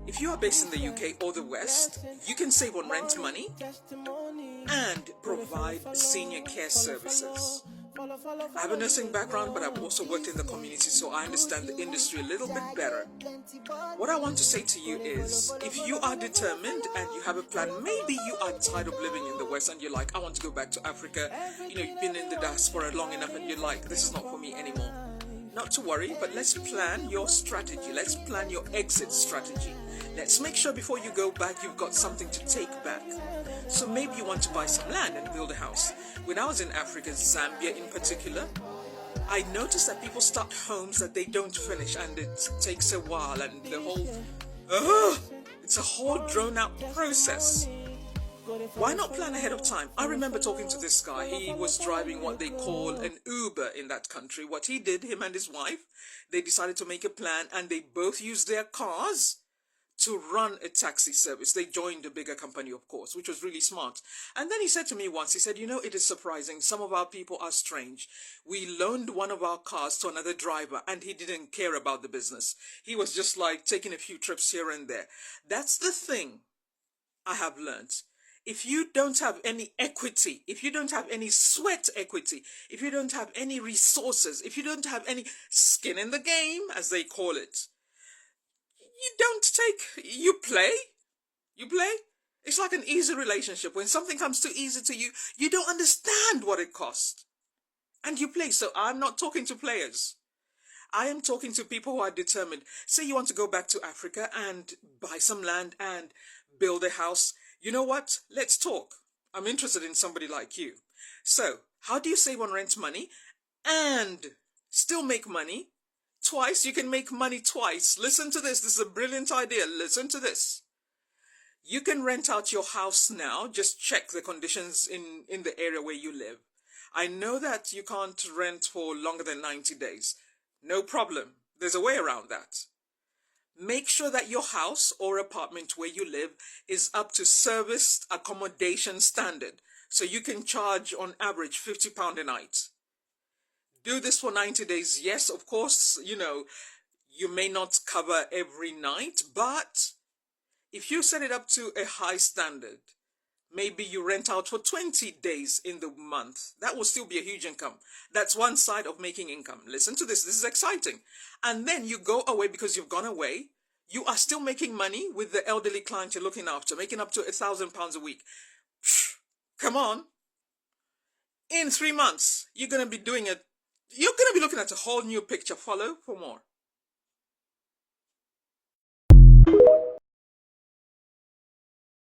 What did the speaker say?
If you are based in the UK or the West, you can save on rent money and provide senior care services. I have a nursing background, but I've also worked in the community, so I understand the industry a little bit better. What I want to say to you is, if you are determined and you have a plan, maybe you are tired of living in the West and you're like, I want to go back to Africa. You know, you've been in the diaspora long enough and you're like, this is not for me anymore. Not to worry, but let's plan your strategy. Let's plan your exit strategy. Let's make sure before you go back, you've got something to take back. So maybe you want to buy some land and build a house. When I was in Africa, Zambia in particular, I noticed that people start homes that they don't finish and it takes a while and the whole, it's a whole drawn out process. Why not plan ahead of time? I remember talking to this guy. He was driving what they call an Uber in that country. What he did, him and his wife, they decided to make a plan and they both used their cars to run a taxi service. They joined a bigger company, of course, which was really smart. And then he said to me once, he said, you know, it is surprising. Some of our people are strange. We loaned one of our cars to another driver and he didn't care about the business. He was just like taking a few trips here and there. That's the thing I have learned. If you don't have any equity, if you don't have any sweat equity, if you don't have any resources, if you don't have any skin in the game, as they call it, you play. It's like an easy relationship. When something comes too easy to you, you don't understand what it costs. And you play. So I'm not talking to players. I am talking to people who are determined. Say you want to go back to Africa and buy some land and build a house. You know what? Let's talk. I'm interested in somebody like you. So, how do you save on rent money and still make money? Twice, you can make money twice. Listen to this. This is a brilliant idea. Listen to this. You can rent out your house now. Just check the conditions in the area where you live. I know that you can't rent for longer than 90 days. No problem. There's a way around that. Make sure that your house or apartment where you live is up to serviced accommodation standard. So you can charge on average £50 a night. Do this for 90 days. Yes, of course, you know, you may not cover every night, but if you set it up to a high standard, maybe you rent out for 20 days in the month. That will still be a huge income. That's one side of making income. Listen to this. This is exciting. And then you go away because you've gone away. You are still making money with the elderly client you're looking after, making up to £1,000 a week. Come on. In 3 months, you're going to be looking at a whole new picture. Follow for more.